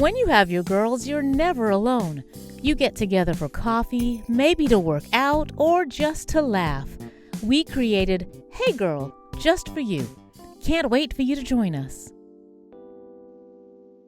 When you have your girls, you're never alone. You get together for coffee, maybe to work out, or just to laugh. We created Hey Girl, just for you. Can't wait for you to join us.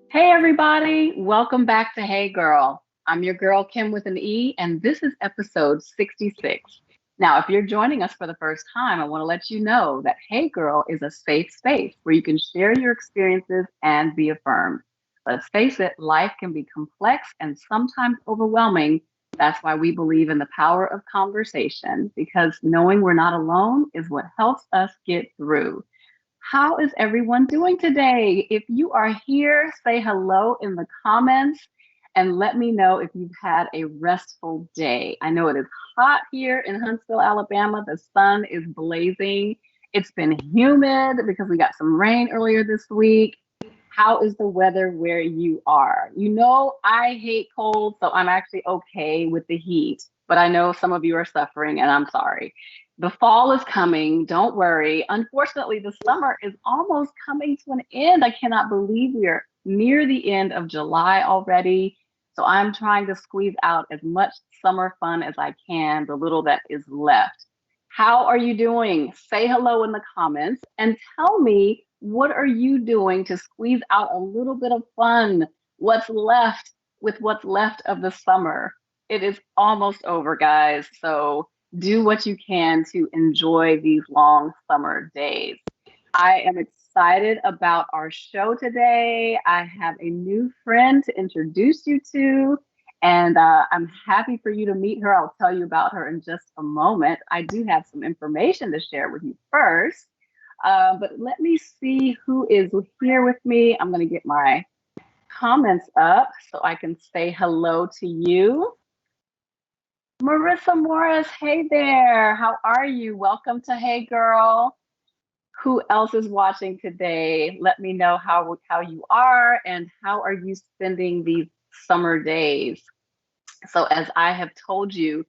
Hey, everybody, welcome back to Hey Girl. I'm your girl, Kim with an E, and this is episode 66. Now, if you're joining us for the first time, I want to let you know that Hey Girl is a safe space where you can share your experiences and be affirmed. Let's face it, life can be complex and sometimes overwhelming. That's why we believe in the power of conversation, because knowing we're not alone is what helps us get through. How is everyone doing today? If you are here, say hello in the comments and let me know if you've had a restful day. I know it is hot here in Huntsville, Alabama. The sun is blazing. It's been humid because we got some rain earlier this week. How is the weather where you are? You know, I hate cold, so I'm actually okay with the heat, but I know some of you are suffering and I'm sorry. The fall is coming. Don't worry. Unfortunately, the summer is almost coming to an end. I cannot believe we are near the end of July already. So I'm trying to squeeze out as much summer fun as I can, the little that is left. How are you doing? Say hello in the comments and tell me, what are you doing to squeeze out a little bit of fun? What's left with what's left of the summer? It is almost over, guys. So do what you can to enjoy these long summer days. I am excited about our show today. I have a new friend to introduce you to, and I'm happy for you to meet her. I'll tell you about her in just a moment. I do have some information to share with you first, but let me see who is here with me. I'm going to get my comments up so I can say hello to you. Marissa Morris, hey there. How are you? Welcome to Hey Girl. Who else is watching today? Let me know how you are and how are you spending these summer days. So as I have told you,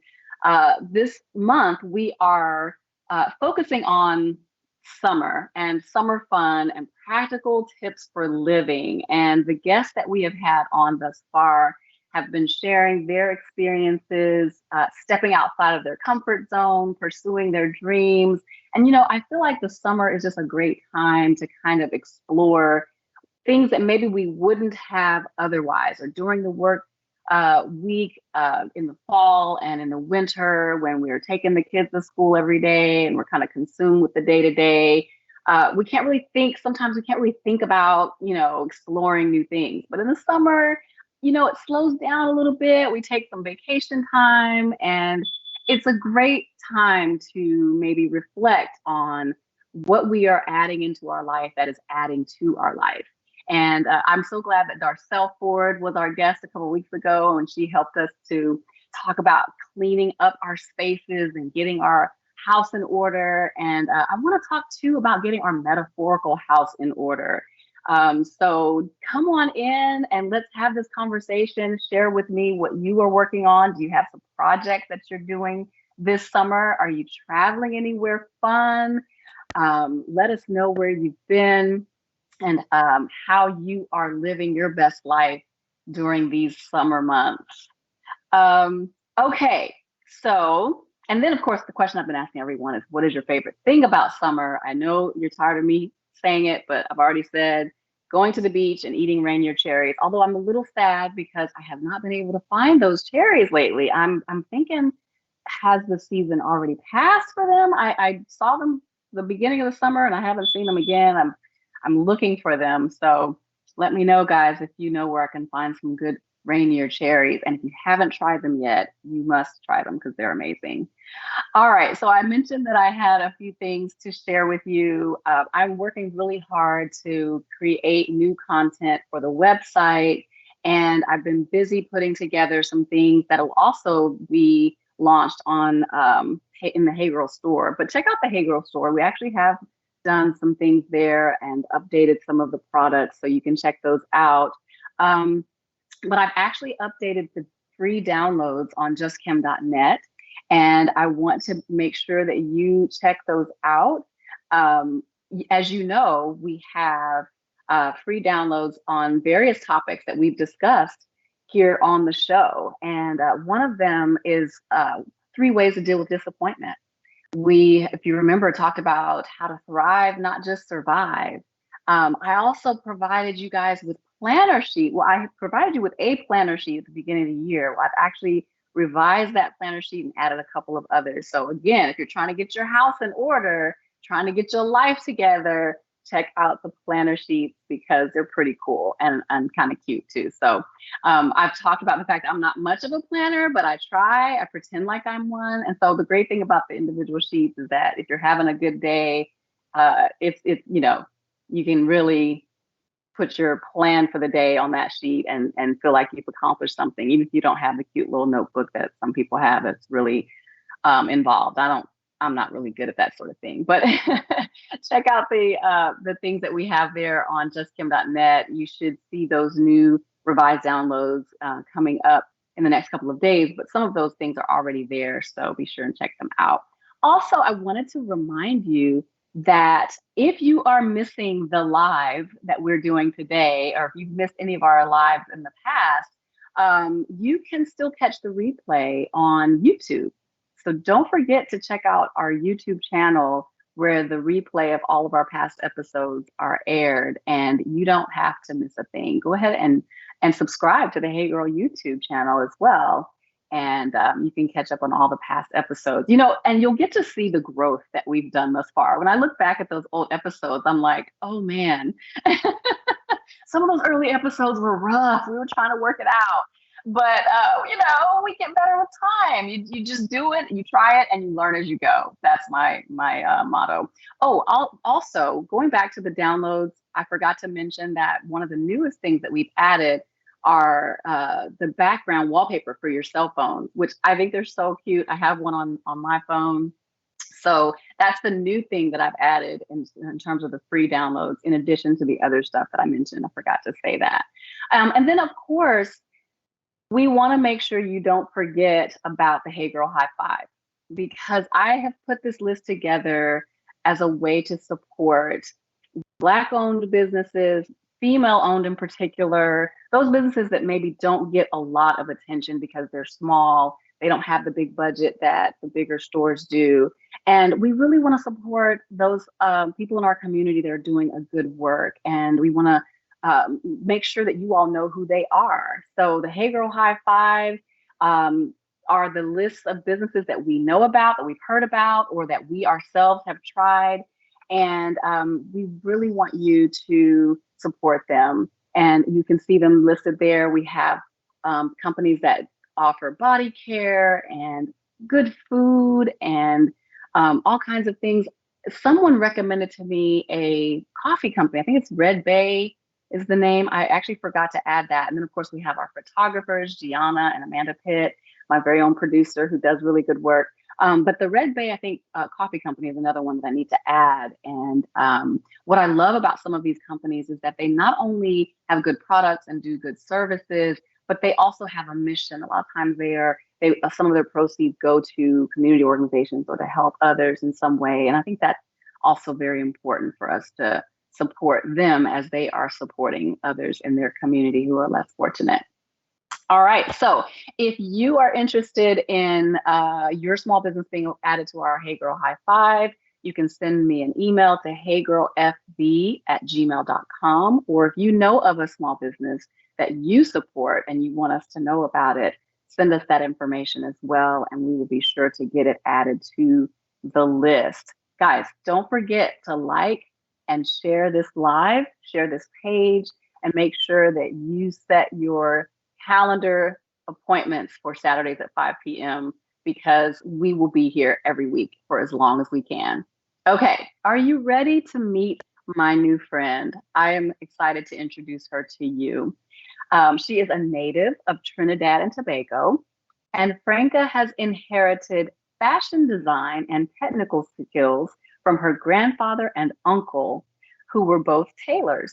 this month we are focusing on summer and summer fun and practical tips for living. And the guests that we have had on thus far have been sharing their experiences, stepping outside of their comfort zone, pursuing their dreams. And, you know, I feel like the summer is just a great time to kind of explore things that maybe we wouldn't have otherwise, or during the work week in the fall and in the winter when we are taking the kids to school every day and we're kind of consumed with the day to day. We can't really think, sometimes we can't really think about, you know, exploring new things. But in the summer, you know, it slows down a little bit. We take some vacation time and it's a great time to maybe reflect on what we are adding into our life that is adding to our life. And I'm so glad that Darcel Ford was our guest a couple of weeks ago, and she helped us to talk about cleaning up our spaces and getting our house in order. And I want to talk too about getting our metaphorical house in order. So come on in and let's have this conversation. Share with me what you are working on. Do you have some projects that you're doing this summer? Are you traveling anywhere fun? Let us know where you've been and how you are living your best life during these summer months. Okay, so, and then of course, the question I've been asking everyone is, what is your favorite thing about summer? I know you're tired of me saying it, but I've already said going to the beach and eating reindeer cherries. Although I'm a little sad because I have not been able to find those cherries lately. I'm thinking, has the season already passed for them? I saw them the beginning of the summer and I haven't seen them again. I'm looking for them. So let me know, guys, if you know where I can find some good reindeer cherries. And if you haven't tried them yet, you must try them because they're amazing. All right. So I mentioned that I had a few things to share with you. I'm working really hard to create new content for the website. And I've been busy putting together some things that will also be launched on in the Hey Girl store. But check out the Hey Girl store. We actually have done some things there and updated some of the products, so you can check those out. But I've actually updated the free downloads on justkim.net, and I want to make sure that you check those out. As you know, we have free downloads on various topics that we've discussed here on the show. And one of them is 3 ways to deal with disappointment. We, if you remember, talked about how to thrive, not just survive. I also provided you guys with planner sheet. Well, I provided you with a planner sheet at the beginning of the year. I've actually revised that planner sheet and added a couple of others. So again, if you're trying to get your house in order, trying to get your life together, check out the planner sheets because they're pretty cool and kind of cute too. So I've talked about the fact that I'm not much of a planner, but I try. I pretend like I'm one. And so the great thing about the individual sheets is that if you're having a good day, it's you can really put your plan for the day on that sheet and feel like you've accomplished something, even if you don't have the cute little notebook that some people have that's really involved. I'm not really good at that sort of thing, but check out the things that we have there on justkim.net. You should see those new revised downloads coming up in the next couple of days, but some of those things are already there, so be sure and check them out. Also, I wanted to remind you that if you are missing the live that we're doing today, or if you've missed any of our lives in the past, you can still catch the replay on YouTube. So don't forget to check out our YouTube channel where the replay of all of our past episodes are aired, and you don't have to miss a thing. Go ahead and subscribe to the Hey Girl YouTube channel as well. And you can catch up on all the past episodes, and you'll get to see the growth that we've done thus far. When I look back at those old episodes, I'm like, oh man, some of those early episodes were rough. We were trying to work it out. But, we get better with time. You just do it, you try it, and you learn as you go. That's my motto. Oh, also, going back to the downloads, I forgot to mention that one of the newest things that we've added are the background wallpaper for your cell phone, which I think they're so cute. I have one on my phone. So that's the new thing that I've added in terms of the free downloads, in addition to the other stuff that I mentioned. I forgot to say that. And then, of course, we want to make sure you don't forget about the Hey Girl High Five, because I have put this list together as a way to support Black-owned businesses, female-owned in particular, those businesses that maybe don't get a lot of attention because they're small, they don't have the big budget that the bigger stores do. And we really want to support those people in our community that are doing a good work. And we want to make sure that you all know who they are. So the Hey Girl High Five are the lists of businesses that we know about, that we've heard about, or that we ourselves have tried. And we really want you to support them. And you can see them listed there. We have companies that offer body care and good food and all kinds of things. Someone recommended to me a coffee company. I think it's Red Bay is the name. I actually forgot to add that. And then, of course, we have our photographers, Gianna and Amanda Pitt, my very own producer who does really good work. But the Red Bay, I think, coffee company is another one that I need to add. And what I love about some of these companies is that they not only have good products and do good services, but they also have a mission. A lot of times some of their proceeds go to community organizations or to help others in some way. And I think that's also very important for us to support them as they are supporting others in their community who are less fortunate. All right. So if you are interested in your small business being added to our Hey Girl High Five, you can send me an email to heygirlfb@gmail.com. Or if you know of a small business that you support and you want us to know about it, send us that information as well, and we will be sure to get it added to the list. Guys, don't forget to like and share this live, share this page, and make sure that you set your calendar appointments for Saturdays at 5 p.m. because we will be here every week for as long as we can. Okay, are you ready to meet my new friend? I am excited to introduce her to you. She is a native of Trinidad and Tobago, and Franka has inherited fashion design and technical skills from her grandfather and uncle, who were both tailors,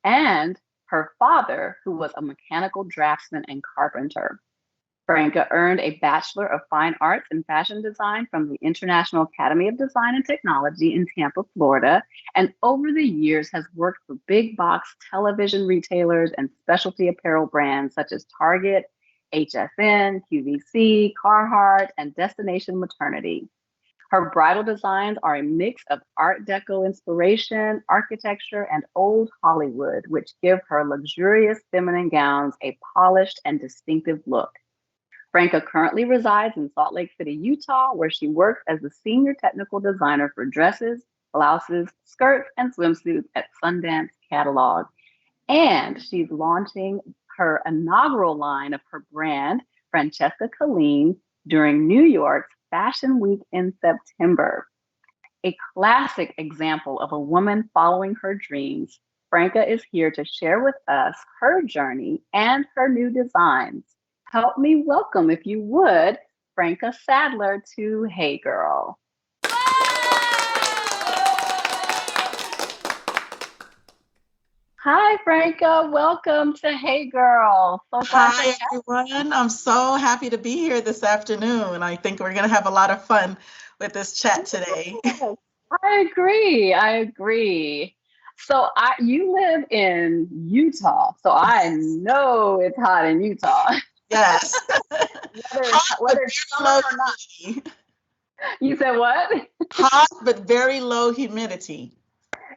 and her father, who was a mechanical draftsman and carpenter. Franka earned a Bachelor of Fine Arts in Fashion Design from the International Academy of Design and Technology in Tampa, Florida, and over the years has worked for big box television retailers and specialty apparel brands such as Target, HSN, QVC, Carhartt, and Destination Maternity. Her bridal designs are a mix of Art Deco inspiration, architecture, and old Hollywood, which give her luxurious feminine gowns a polished and distinctive look. Franca currently resides in Salt Lake City, Utah, where she works as the senior technical designer for dresses, blouses, skirts, and swimsuits at Sundance Catalog. And she's launching her inaugural line of her brand, Francesca Colleen, during New York's Fashion Week in September. A classic example of a woman following her dreams, Franca is here to share with us her journey and her new designs. Help me welcome, if you would, Franka Sadler to Hey Girl. Hi, Franka. Welcome to Hey Girl. So glad to Hi, have everyone. I'm so happy to be here this afternoon. I think we're going to have a lot of fun with this chat today. you. I agree. I agree. You live in Utah, so I know it's hot in Utah, Yes. Hot, but whether very it's summer low or not. humidity. You said what? Hot, but very low humidity.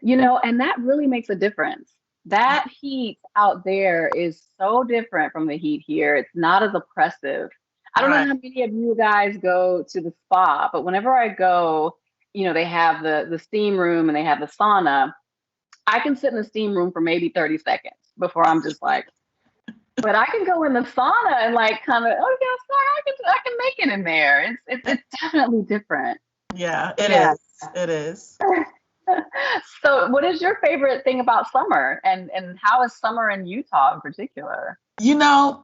And that really makes a difference. That heat out there is so different from the heat here. It's not as oppressive. I don't know Right. how many of you guys go to the spa, but whenever I go, they have the steam room and they have the sauna. I can sit in the steam room for maybe 30 seconds before I'm just like, but I can go in the sauna and like kind of, oh yeah, sorry, I can make it in there. It's definitely different. Yeah, it Yeah. is. It is. So, what is your favorite thing about summer, and how is summer in Utah in particular?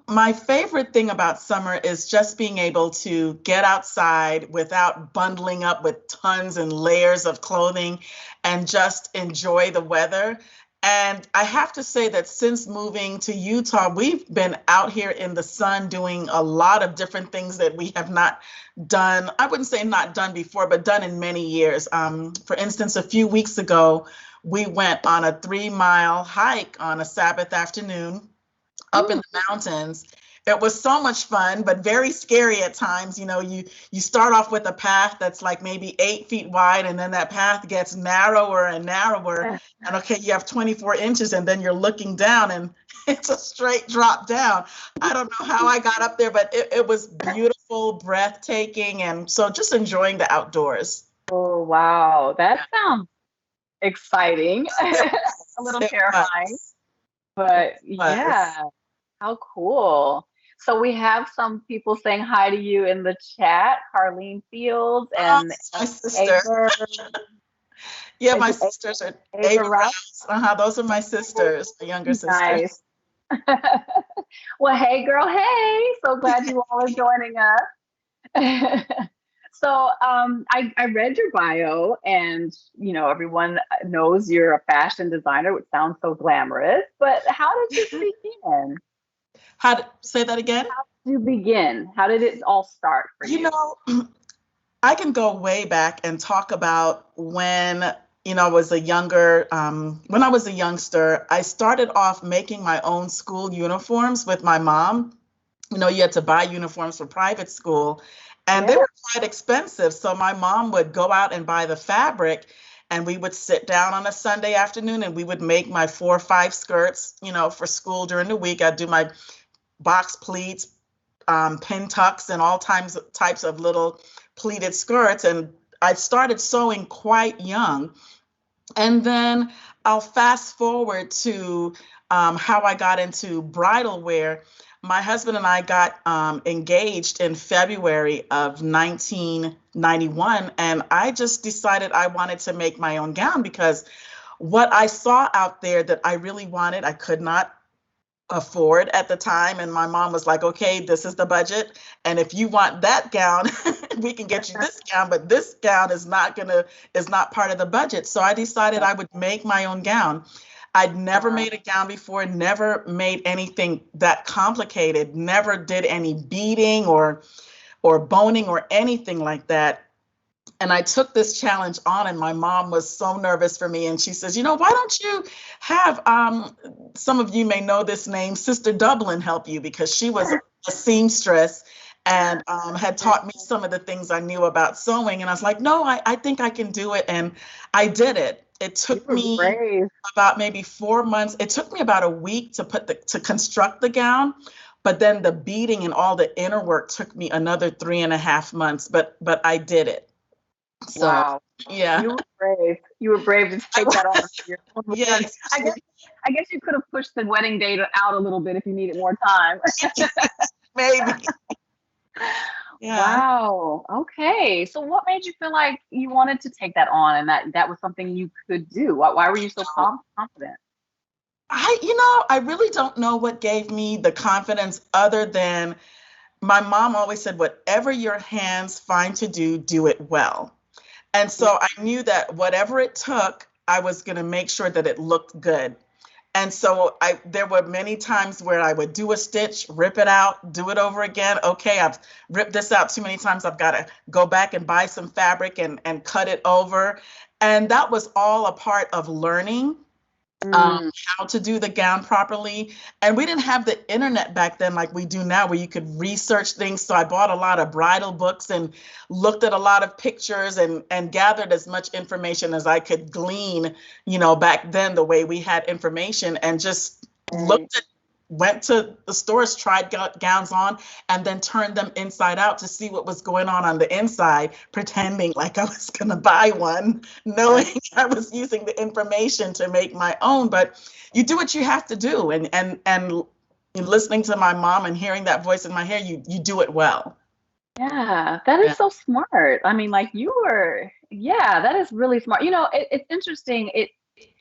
My favorite thing about summer is just being able to get outside without bundling up with tons and layers of clothing and just enjoy the weather. And I have to say that since moving to Utah, we've been out here in the sun doing a lot of different things that we have not done. I wouldn't say not done before, but done in many years. For instance, a few weeks ago, we went on a 3-mile hike on a Sabbath afternoon up in the mountains. It was so much fun, but very scary at times. You start off with a path that's like maybe 8 feet wide, and then that path gets narrower and narrower. And okay, you have 24 inches, and then you're looking down, and it's a straight drop down. I don't know how I got up there, but it was beautiful, breathtaking, and so just enjoying the outdoors. Oh, wow. That sounds exciting. A little It terrifying, was. but It was. yeah, how cool. So we have some people saying hi to you in the chat, Carlene Fields Oh, and my sister. Ava. Yeah, Is my it sisters are Ava Ava Rouse? Rouse. Those are my sisters, my younger sisters. Nice. Well, hey, girl. Hey, so glad you all are joining us. I read your bio, and everyone knows you're a fashion designer, which sounds so glamorous. But how did this begin? Say that again? How did you begin? How did it all start for You you? know, I can go way back and talk about when, I was when I was a youngster, I started off making my own school uniforms with my mom. You had to buy uniforms for private school, and they Yeah. were quite expensive. So my mom would go out and buy the fabric, and we would sit down on a Sunday afternoon and we would make my 4 or 5 skirts, for school during the week. I'd do my box pleats, pin tucks, and all types of little pleated skirts. And I started sewing quite young. And then I'll fast forward to how I got into bridal wear. My husband and I got engaged in February of 1991, and I just decided I wanted to make my own gown because what I saw out there that I really wanted, I could not afford at the time. And my mom was like, okay, this is the budget. And if you want that gown, we can get you this gown, but this gown is not part of the budget. So I decided I would make my own gown. I'd never Wow. made a gown before, never made anything that complicated, never did any beading or boning or anything like that. And I took this challenge on, and my mom was so nervous for me. And she says, why don't you have, some of you may know this name, Sister Dublin, help you, because she was a seamstress and had taught me some of the things I knew about sewing. And I was like, no, I think I can do it. And I did it. It took You were me brave. about maybe 4 months. It took me about a week to construct the gown. But then the beading and all the inner work took me another 3.5 months. But I did it. So, Wow. yeah. You were brave. You were brave to take that on your own. Yes, I guess you could have pushed the wedding date out a little bit if you needed more time. maybe. Yeah. Wow. Okay. So what made you feel like you wanted to take that on and that was something you could do? Why were you so confident? I really don't know what gave me the confidence other than my mom always said, whatever your hands find to do, do it well. And so I knew that whatever it took, I was going to make sure that it looked good. And so there were many times where I would do a stitch, rip it out, do it over again. Okay, I've ripped this out too many times. I've got to go back and buy some fabric and cut it over. And that was all a part of learning how to do the gown properly. And we didn't have the internet back then like we do now, where you could research things. So I bought a lot of bridal books and looked at a lot of pictures and gathered as much information as I could glean, back then, the way we had information, and just went to the stores, tried gowns on, and then turned them inside out to see what was going on the inside, pretending like I was going to buy one, knowing I was using the information to make my own. But you do what you have to do. And listening to my mom and hearing that voice in my head, you do it well. Yeah, that is so smart. I mean, like that is really smart. It's interesting.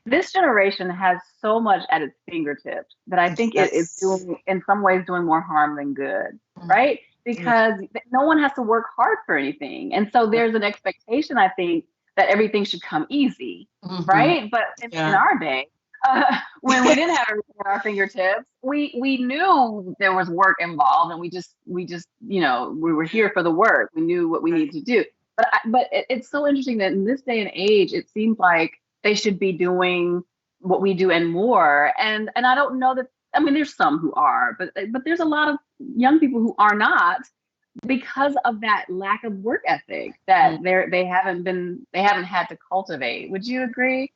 This generation has so much at its fingertips that I think it is doing, in some ways, doing more harm than good, right? Because no one has to work hard for anything. And so there's an expectation, I think, that everything should come easy, right? But in our day, when we didn't have everything at our fingertips, we knew there was work involved, and we just we were here for the work. We knew what we needed to do. But it's so interesting that in this day and age, it seems like they should be doing what we do and more. And I don't know that, I mean, there's some who are, but there's a lot of young people who are not, because of that lack of work ethic that they haven't had to cultivate. Would you agree?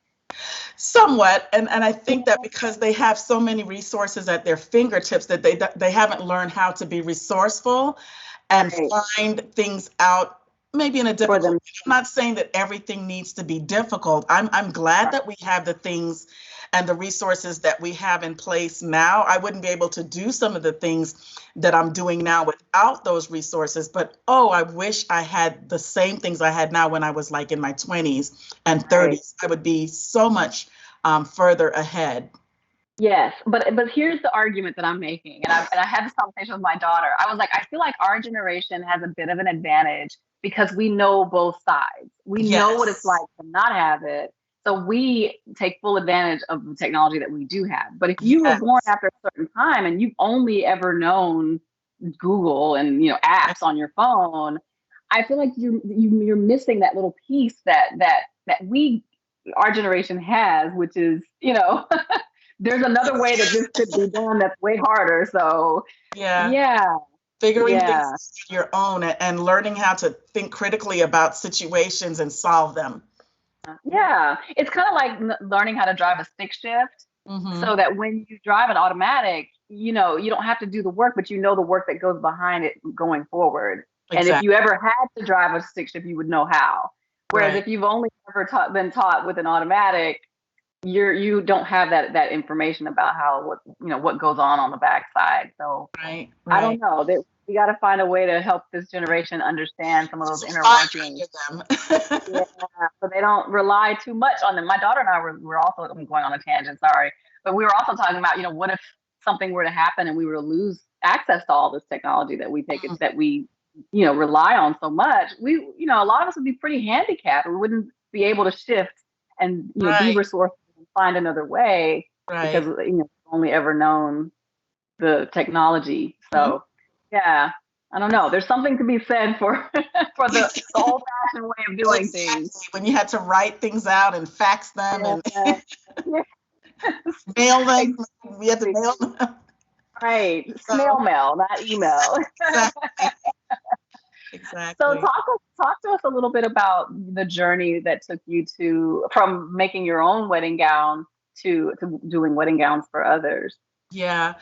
Somewhat. And I think that because they have so many resources at their fingertips, that they haven't learned how to be resourceful and find things out, maybe in a difficult way. I'm not saying that everything needs to be difficult. I'm glad that we have the things and the resources that we have in place now. I wouldn't be able to do some of the things that I'm doing now without those resources. But I wish I had the same things I had now when I was like in my 20s and 30s. I would be so much further ahead. Yes, but here's the argument that I'm making, and I had this conversation with my daughter. I was like, I feel like our generation has a bit of an advantage because we know both sides. We know what it's like to not have it, so we take full advantage of the technology that we do have. But if you were born after a certain time and you've only ever known Google and apps on your phone, I feel like you're missing that little piece that our generation has, which is there's another way that this could be done that's way harder. So figuring things on your own and learning how to think critically about situations and solve them. Yeah, it's kind of like learning how to drive a stick shift, so that when you drive an automatic, you don't have to do the work, but the work that goes behind it going forward. Exactly. And if you ever had to drive a stick shift, you would know how. Whereas if you've only ever been taught with an automatic, you don't have that information about what goes on the backside. So I don't know, that we got to find a way to help this generation understand some of those inner workings. So they don't rely too much on them. My daughter and I were also going on a tangent, sorry, but we were also talking about what if something were to happen and we were to lose access to all this technology that we take that we rely on so much. A lot of us would be pretty handicapped. We wouldn't be able to shift and be resourceful and find another way because, Right. you know, we've only ever known the technology. Mhm. So, yeah, I don't know. There's something to be said for for the old-fashioned way of doing things. Exactly. When you had to write things out and fax them and Yeah. Yeah. mail them, we had to Exactly. mail them. Right. So, Snail mail, not email. exactly. So Exactly. talk to us a little bit about the journey that took you to from making your own wedding gown to doing wedding gowns for others. Yeah.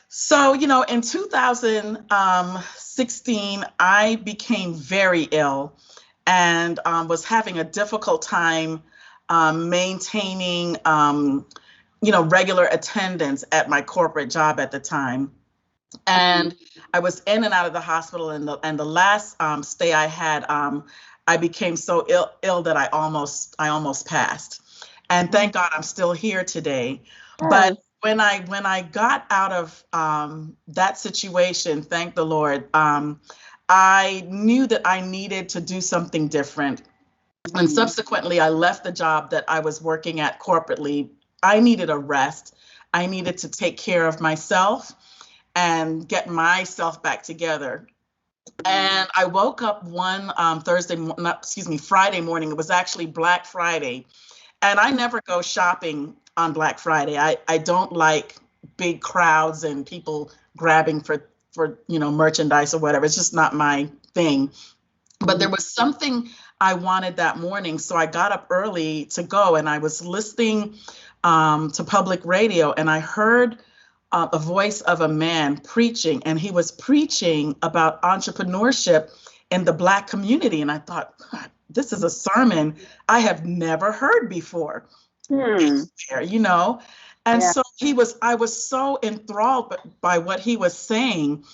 So, in 2016, I became very ill and was having a difficult time maintaining, regular attendance at my corporate job at the time. And I was in and out of the hospital, and the last stay I had, I became so ill that I almost passed. And thank God I'm still here today. But Yes. when I got out of that situation, thank the Lord, I knew that I needed to do something different. And Mhm. subsequently, I left the job that I was working at corporately. I needed a rest. I needed to take care of myself and get myself back together. And I woke up one Friday morning. It was actually Black Friday. And I never go shopping on Black Friday. I don't like big crowds and people grabbing for merchandise or whatever. It's just not my thing. But there was something I wanted that morning. So I got up early to go, and I was listening to public radio, and I heard a voice of a man preaching, and he was preaching about entrepreneurship in the Black community. And I thought, God, this is a sermon I have never heard before. Hmm. There. And Yeah. so I was so enthralled by what he was saying.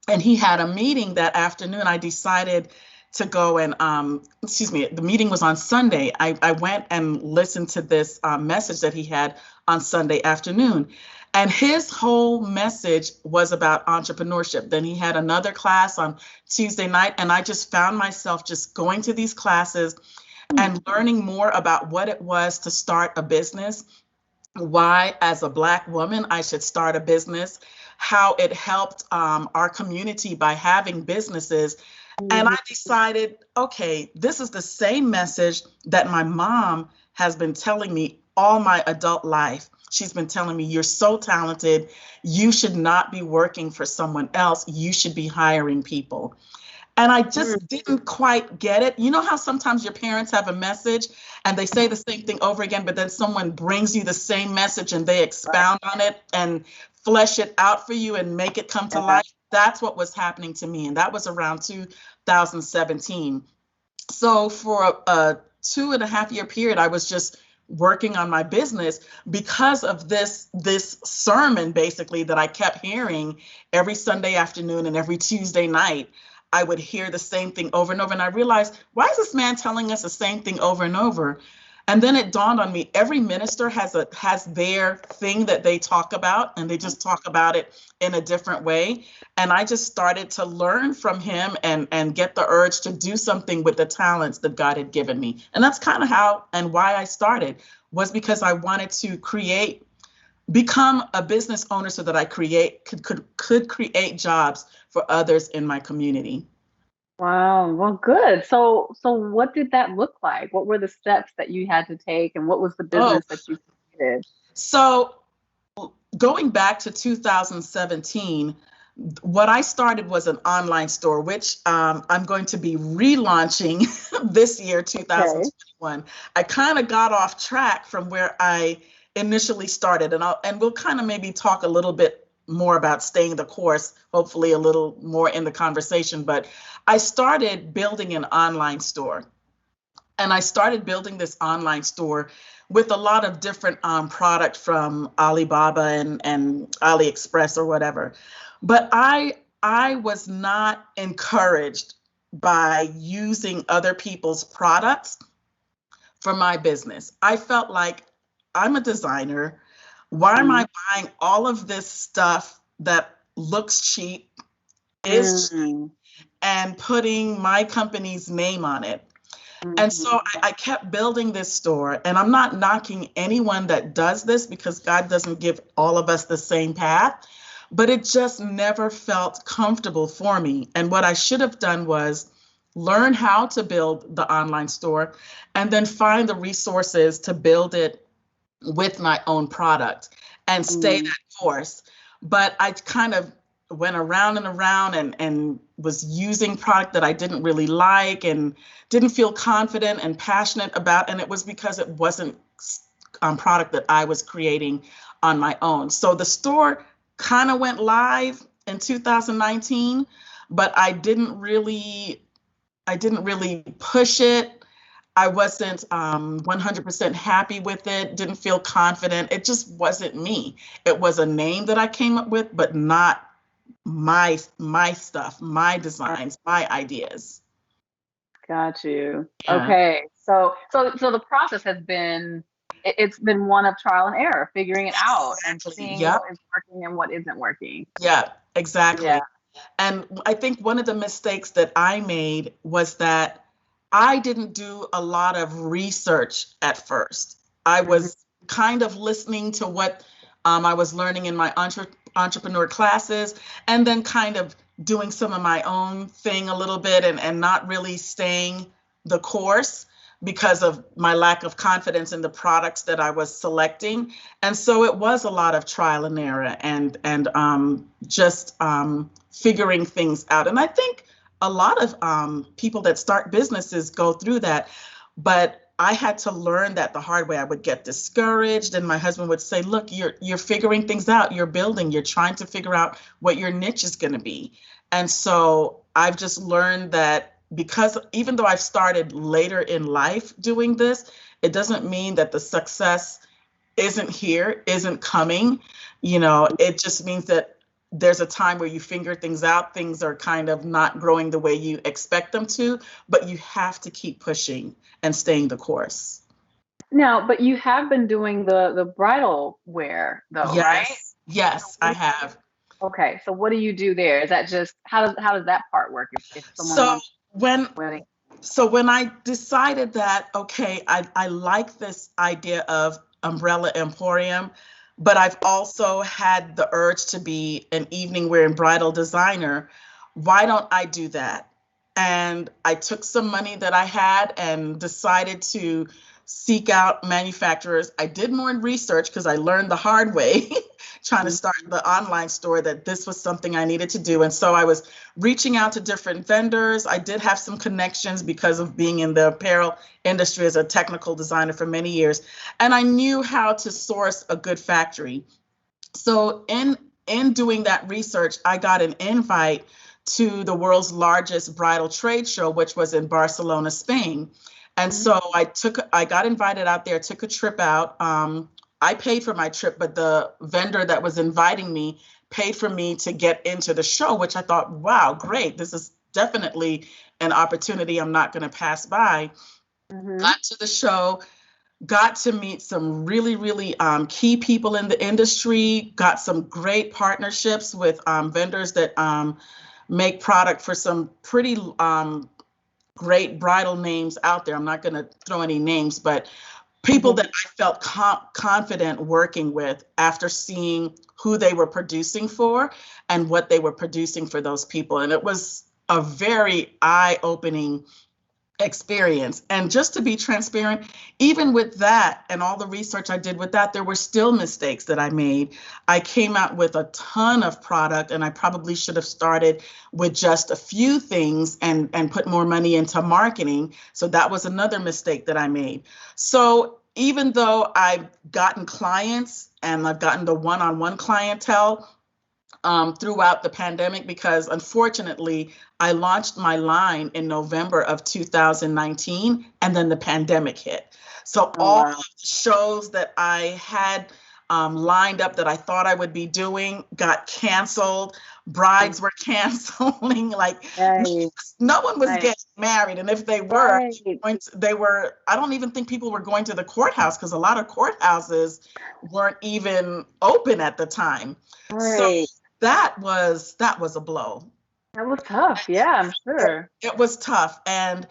And he had a meeting that afternoon. I decided to go and, the meeting was on Sunday. I went and listened to this message that he had on Sunday afternoon. And his whole message was about entrepreneurship. Then he had another class on Tuesday night. And I just found myself just going to these classes and learning more about what it was to start a business, why, as a Black woman, I should start a business, how it helped our community by having businesses. And I decided, okay, this is the same message that my mom has been telling me all my adult life. She's been telling me, you're so talented. You should not be working for someone else. You should be hiring people. And I just didn't quite get it. You know how sometimes your parents have a message and they say the same thing over again, but then someone brings you the same message and they Right. expound on it and flesh it out for you and make it come to Yeah. life? That's what was happening to me. And that was around 2017. So for a 2.5 year period, I was just working on my business because of this sermon basically that I kept hearing every Sunday afternoon and every Tuesday night. I would hear the same thing over and over. And I realized, why is this man telling us the same thing over and over? And then it dawned on me, every minister has their thing that they talk about, and they just talk about it in a different way. And I just started to learn from him and get the urge to do something with the talents that God had given me. And that's kind of how and why I started, was because I wanted to become a business owner so that I could create jobs for others in my community. Wow. Well, good. So what did that look like? What were the steps that you had to take, and what was the Oh, business that you created? so going back to 2017, what I started was an online store, which I'm going to be relaunching this year, Okay. 2021. I kind of got off track from where I initially started, and we'll kind of maybe talk a little bit more about staying the course, hopefully a little more in the conversation. But I started building an online store. And I started building this online store with a lot of different product from Alibaba and AliExpress or whatever. But I was not encouraged by using other people's products for my business. I felt like, I'm a designer. Why am I buying all of this stuff that looks cheap, is cheap, Mm. and putting my company's name on it? And so I kept building this store, and I'm not knocking anyone that does this because God doesn't give all of us the same path, but it just never felt comfortable for me. And what I should have done was learn how to build the online store and then find the resources to build it with my own product and stay that course. But I kind of went around and around and was using product that I didn't really like and didn't feel confident and passionate about. And it was because it wasn't product that I was creating on my own. So the store kind of went live in 2019, but I didn't really push it. I wasn't 100% happy with it, didn't feel confident. It just wasn't me. It was a name that I came up with, but not my stuff, my designs, my ideas. Got you. Yeah. Okay. So the process has been, it's been one of trial and error, figuring it out and seeing what is working and what isn't working. Yeah, exactly. Yeah. And I think one of the mistakes that I made was that I didn't do a lot of research at first. I was kind of listening to what I was learning in my entrepreneur classes, and then kind of doing some of my own thing a little bit and not really staying the course because of my lack of confidence in the products that I was selecting. And so it was a lot of trial and error and just figuring things out. And I think a lot of people that start businesses go through that, but I had to learn that the hard way. I would get discouraged, and my husband would say, "Look, you're figuring things out. You're building. You're trying to figure out what your niche is going to be." And so I've just learned that because even though I've started later in life doing this, it doesn't mean that the success isn't here, isn't coming. It just means that there's a time where you figure things out, things are kind of not growing the way you expect them to, but you have to keep pushing and staying the course. Now, but you have been doing the bridal wear though, right? Yes, I have. Okay, so what do you do there? Is that just, how does that part work if someone wants wedding? So when I decided that, okay, I like this idea of umbrella emporium, but I've also had the urge to be an evening wear and bridal designer. Why don't I do that? And I took some money that I had and decided to seek out manufacturers. I did more research because I learned the hard way trying to start the online store that this was something I needed to do. And so I was reaching out to different vendors. I did have some connections because of being in the apparel industry as a technical designer for many years. And I knew how to source a good factory. So in doing that research, I got an invite to the world's largest bridal trade show, which was in Barcelona, Spain. And so I got invited out there, took a trip out. I paid for my trip, but the vendor that was inviting me paid for me to get into the show, which I thought, wow, great. This is definitely an opportunity I'm not going to pass by. Got to the show, got to meet some really, really key people in the industry, got some great partnerships with vendors that make product for some pretty great bridal names out there. I'm not going to throw any names, but people that I felt confident working with after seeing who they were producing for and what they were producing for those people. And it was a very eye-opening experience. And just to be transparent, even with that and all the research I did with that, there were still mistakes that I made. I came out with a ton of product, and I probably should have started with just a few things and put more money into marketing. So that was another mistake that I made. So even though I've gotten clients and I've gotten the one-on-one clientele throughout the pandemic, because unfortunately, I launched my line in November of 2019, and then the pandemic hit. So all of the shows that I had lined up that I thought I would be doing got canceled. Brides were canceling. Like no one was getting married, and if they were, I don't even think people were going to the courthouse because a lot of courthouses weren't even open at the time. So that was a blow. That was tough. Yeah, I'm sure. It was tough. And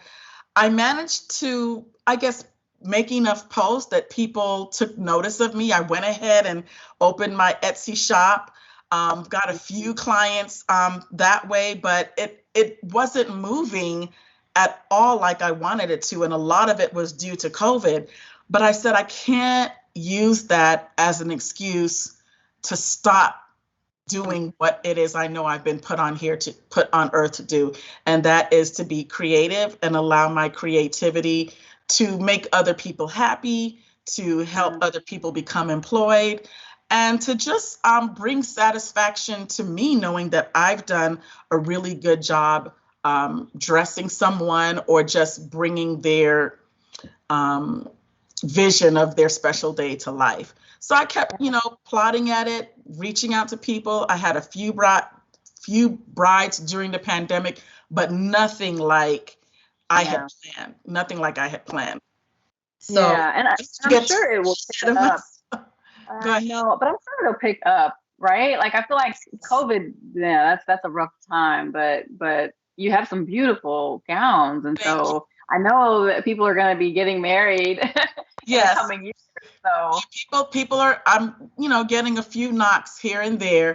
I managed to, I guess, make enough posts that people took notice of me. I went ahead and opened my Etsy shop, got a few clients that way, but it wasn't moving at all like I wanted it to. And a lot of it was due to COVID. But I said, I can't use that as an excuse to stop doing what it is I know I've been put on earth to do. And that is to be creative and allow my creativity to make other people happy, to help other people become employed, and to just bring satisfaction to me, knowing that I've done a really good job dressing someone or just bringing their vision of their special day to life. So I kept, plodding at it, reaching out to people. I had a few brides during the pandemic, but nothing like I had planned. Nothing like I had planned. So yeah, and I'm sure it will pick up. I know, but I'm sure it'll pick up, right? Like, I feel like COVID, yeah, that's a rough time, but you have some beautiful gowns, and so I know that people are going to be getting married in the coming years. So people are, I'm getting a few knocks here and there,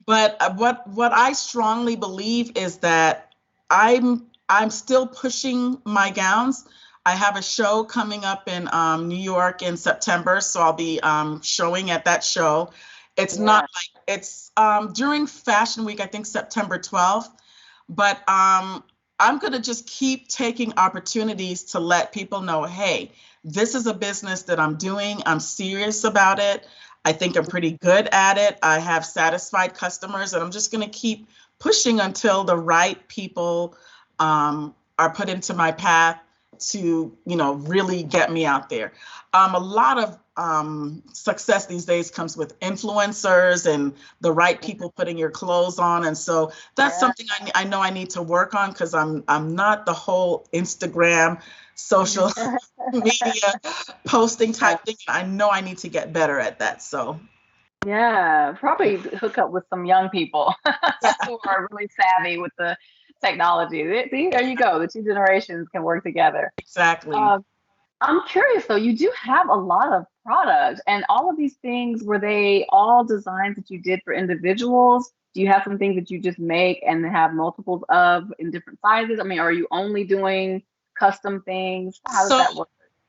but what I strongly believe is that I'm still pushing my gowns. I have a show coming up in New York in September, so I'll be showing at that show. It's not like it's during Fashion Week, I think September 12th, but I'm going to just keep taking opportunities to let people know, hey, this is a business that I'm doing. I'm serious about it. I think I'm pretty good at it. I have satisfied customers, and I'm just going to keep pushing until the right people are put into my path to, really get me out there. A lot of success these days comes with influencers and the right people putting your clothes on. And so that's something I know I need to work on, because I'm not the whole Instagram, social media posting type thing. I know I need to get better at that. So yeah, probably hook up with some young people who are really savvy with the technology. See, there you go. The two generations can work together. Exactly. I'm curious though, you do have a lot of products, and all of these things, were they all designs that you did for individuals? Do you have some things that you just make and have multiples of in different sizes? I mean, are you only doing custom things? How does that work?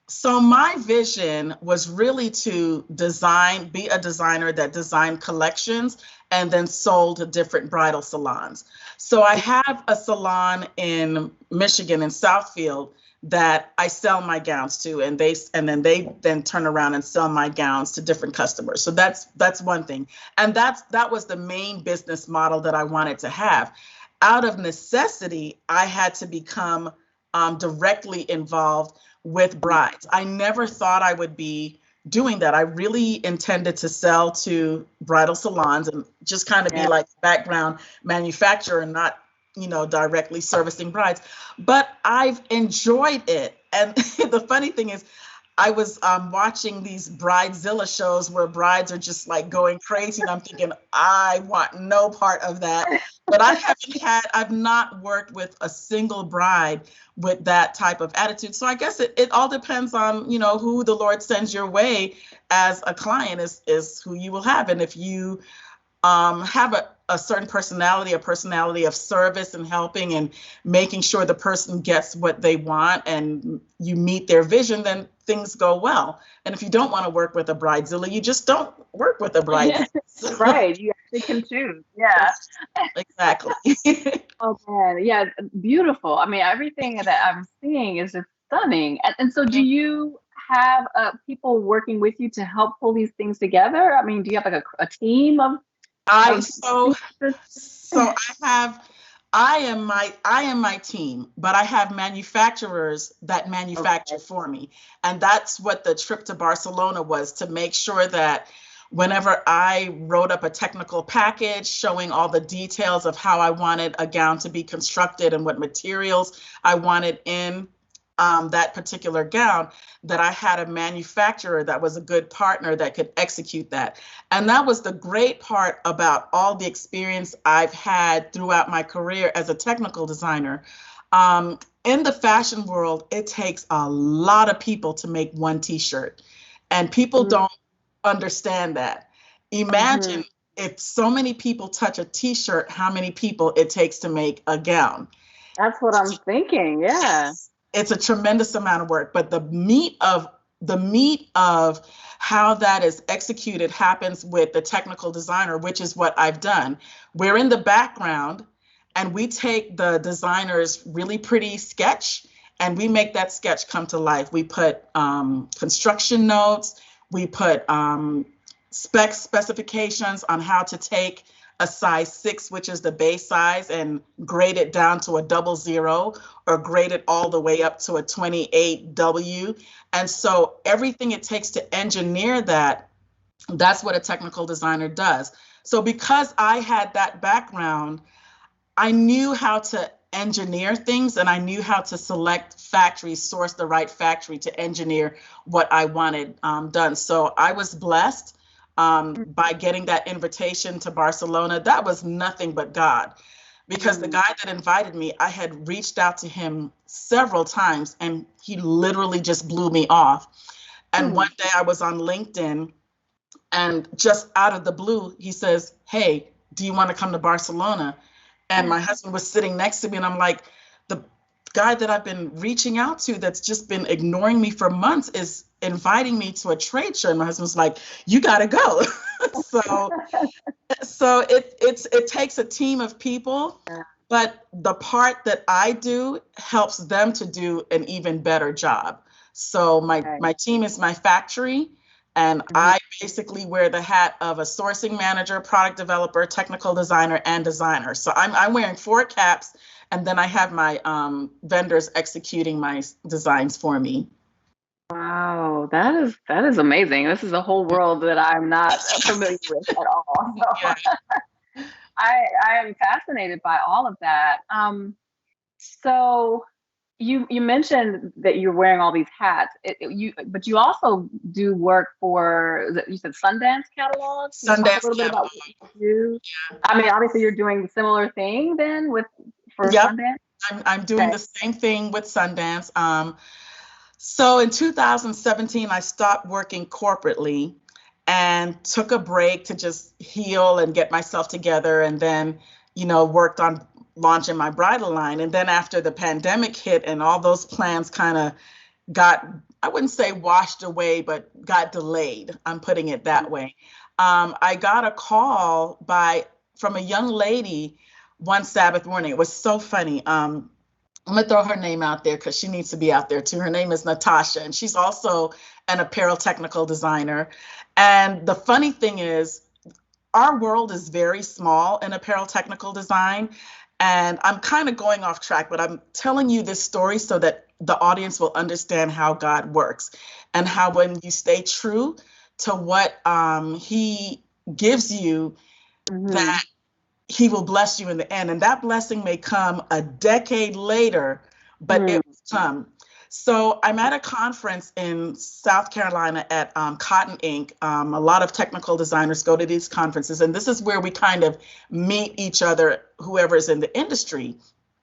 So my vision was really to be a designer that designed collections and then sold to different bridal salons. So I have a salon in Michigan, in Southfield, that I sell my gowns to, and then they turn around and sell my gowns to different customers. So that's one thing. And that was the main business model that I wanted to have. Out of necessity, I had to become directly involved with brides. I never thought I would be doing that. I really intended to sell to bridal salons and just kind of be like background manufacturer and not, directly servicing brides. But I've enjoyed it. And the funny thing is, I was watching these Bridezilla shows where brides are just like going crazy. And I'm thinking, I want no part of that. But I've not worked with a single bride with that type of attitude. So I guess it all depends on, who the Lord sends your way as a client is who you will have. And if you have a certain personality, a personality of service and helping and making sure the person gets what they want and you meet their vision, then things go well. And if you don't want to work with a Bridezilla, you just don't work with a Bridezilla. Yeah, right. You actually can choose. Yeah. Exactly. Oh man. Yeah. Beautiful. I mean, everything that I'm seeing is just stunning. And so do you have people working with you to help pull these things together? I mean, do you have like a team of so I am my team, but I have manufacturers that manufacture for me. And that's what the trip to Barcelona was, to make sure that whenever I wrote up a technical package showing all the details of how I wanted a gown to be constructed and what materials I wanted in that particular gown, that I had a manufacturer that was a good partner that could execute that. And that was the great part about all the experience I've had throughout my career as a technical designer. In the fashion world, it takes a lot of people to make one t-shirt, and people don't understand that. Imagine if so many people touch a t-shirt, how many people it takes to make a gown. That's what I'm thinking. Yeah. It's a tremendous amount of work, but the meat of how that is executed happens with the technical designer, which is what I've done. We're in the background and we take the designer's really pretty sketch and we make that sketch come to life. We put construction notes, we put specifications on how to take a size 6, which is the base size, and grade it down to a 00 or grade it all the way up to a 28W. And so everything it takes to engineer that, that's what a technical designer does. So because I had that background, I knew how to engineer things and I knew how to select factories, source the right factory to engineer what I wanted done. So I was blessed by getting that invitation to Barcelona. That was nothing but God, because the guy that invited me, I had reached out to him several times and he literally just blew me off. And one day I was on LinkedIn and just out of the blue, he says, "Hey, do you want to come to Barcelona?" And my husband was sitting next to me and I'm like, the guy that I've been reaching out to that's just been ignoring me for months is inviting me to a trade show. And my husband's like, "You got to go." so it takes a team of people, but the part that I do helps them to do an even better job. So my team is my factory, and I basically wear the hat of a sourcing manager, product developer, technical designer, and designer. So I'm wearing 4 caps, and then I have my vendors executing my designs for me. Wow, that is amazing. This is a whole world that I'm not familiar with at all. So I am fascinated by all of that. So you mentioned that you're wearing all these hats. But you also do work for, you said Sundance catalogs. Can you talk a little bit about what you do? I mean, obviously you're doing a similar thing then for Sundance. I'm doing the same thing with Sundance. So in 2017, I stopped working corporately and took a break to just heal and get myself together, and then, worked on launching my bridal line. And then after the pandemic hit and all those plans kind of got, I wouldn't say washed away, but got delayed. I'm putting it that way. I got a call from a young lady one Sabbath morning. It was so funny. I'm gonna throw her name out there because she needs to be out there too. Her name is Natasha, and she's also an apparel technical designer. And the funny thing is, our world is very small in apparel technical design. And I'm kind of going off track, but I'm telling you this story so that the audience will understand how God works and how when you stay true to what he gives you, that he will bless you in the end. And that blessing may come a decade later, but it will come. So I'm at a conference in South Carolina at Cotton Inc. A lot of technical designers go to these conferences, and this is where we kind of meet each other, whoever is in the industry.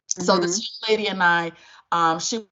So this young lady and I, she